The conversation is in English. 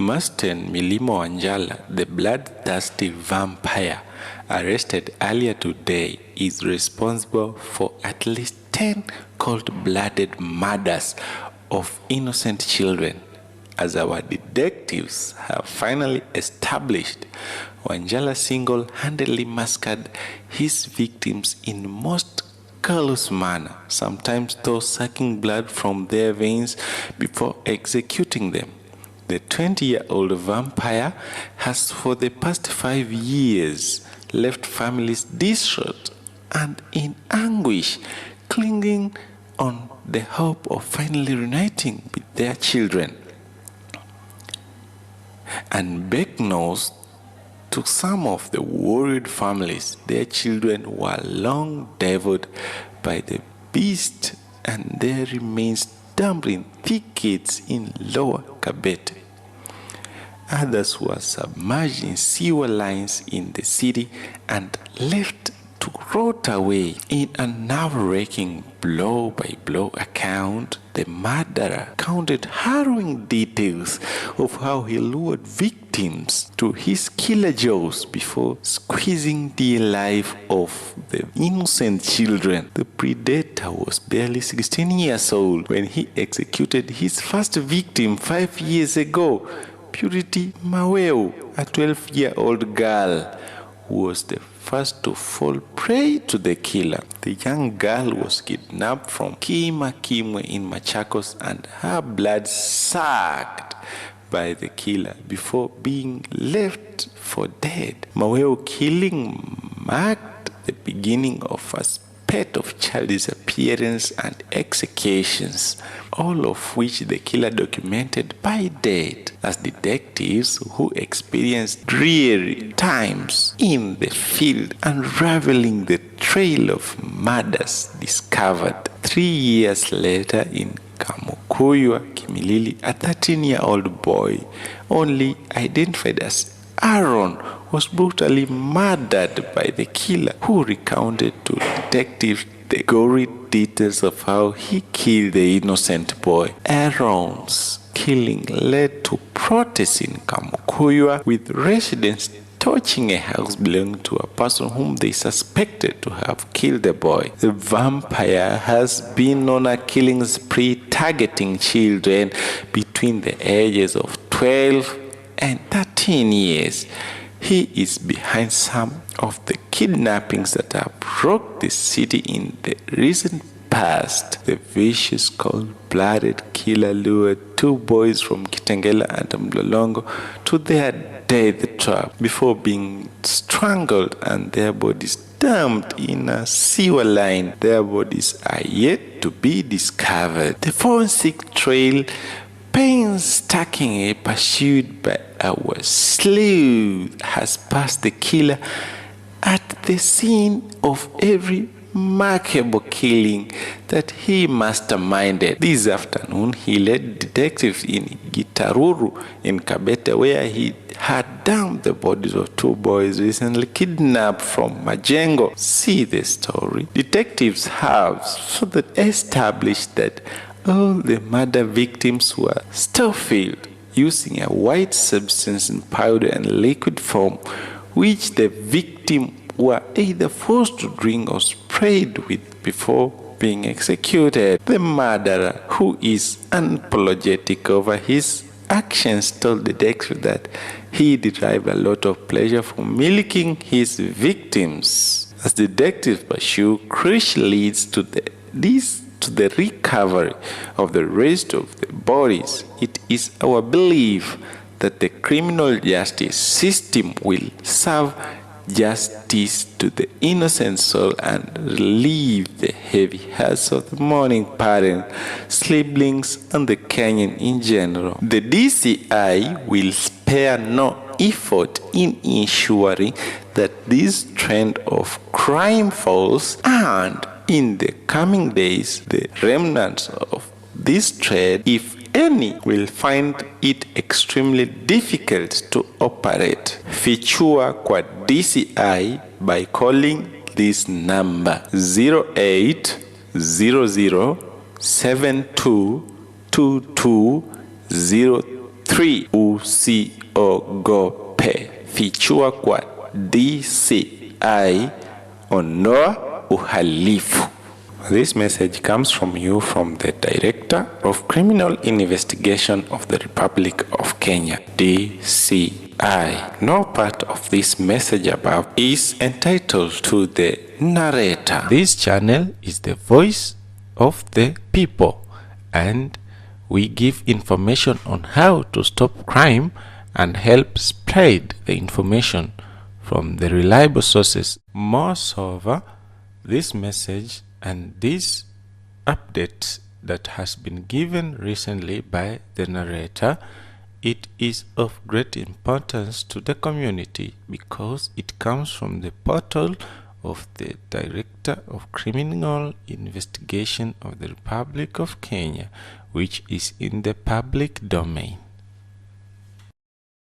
Masten Milimo Wanjala, the bloodthirsty vampire arrested earlier today, is responsible for at least 10 cold-blooded murders of innocent children. As our detectives have finally established, Wanjala single-handedly massacred his victims in most callous manner, sometimes though sucking blood from their veins before executing them. The 20-year-old vampire has for the past 5 years left families distraught and in anguish, clinging on the hope of finally reuniting with their children. Unbeknownst to some of the worried families, their children were long devoured by the beast and their remains dumped in thickets in Lower Kabete. Others were submerged in sewer lines in the city and left to rot away. In a nerve-wracking blow-by-blow account, the murderer counted harrowing details of how he lured victims to his killer jaws before squeezing the life of the innocent children. The predator was barely 16 years old when he executed his first victim 5 years ago. Purity Maweo, a 12-year-old girl, was the first to fall prey to the killer. The young girl was kidnapped from Kima Kimwe in Machakos and her blood sucked by the killer before being left for dead. Maweo killing marked the beginning of a spate of child disappearance and executions, all of which the killer documented by date. As detectives who experienced dreary times in the field unraveling the trail of murders discovered 3 years later in Kamukuywa, Kimilili, a 13-year-old boy, only identified as Aaron, was brutally murdered by the killer, who recounted to detectives the gory details of how he killed the innocent boy. Aaron's killing led to protests in Kamukuywa, with residents torching a house belonging to a person whom they suspected to have killed the boy. The vampire has been on a killing spree targeting children between the ages of 12 and 13 years. He is behind some of the kidnappings that have rocked the city in the recent past. The vicious, cold-blooded killer lured 2 boys from Kitengela and Mlolongo to their death trap before being strangled and their bodies dumped in a sewer line. Their bodies are yet to be discovered. The forensic trail painstakingly pursued by our sleuth has passed the killer at the scene of every remarkable killing that he masterminded. This afternoon, he led detectives in Gitaruru in Kabete, where he had dumped the bodies of 2 boys recently kidnapped from Majengo. See the story. Detectives have further established that all the murder victims were stuff-filled using a white substance in powder and liquid form, which the victim were either forced to drink or sprayed with before being executed. The murderer, who is unapologetic over his actions, told the detective that he derived a lot of pleasure from milking his victims. As detectives pursue crucial leads to the recovery of the rest of the bodies, it is our belief that the criminal justice system will serve justice to the innocent soul and relieve the heavy hearts of the mourning parents, siblings, and the Kenyan in general. The DCI will spare no effort in ensuring that this trend of crime falls, and in the coming days, the remnants of this trade, if any, will find it extremely difficult to operate. Fichua kwa DCI by calling this number 0800 722203 3. USIOGOPE fichua kwa DCI ondoa uhalifu. This message comes from you from the Director of Criminal Investigation of the Republic of Kenya, DCI. No part of this message above is entitled to the narrator. This channel is the voice of the people, and we give information on how to stop crime and help spread the information from the reliable sources. Moreover, this message and this update that has been given recently by the narrator, it is of great importance to the community because it comes from the portal of the Director of Criminal Investigation of the Republic of Kenya, which is in the public domain.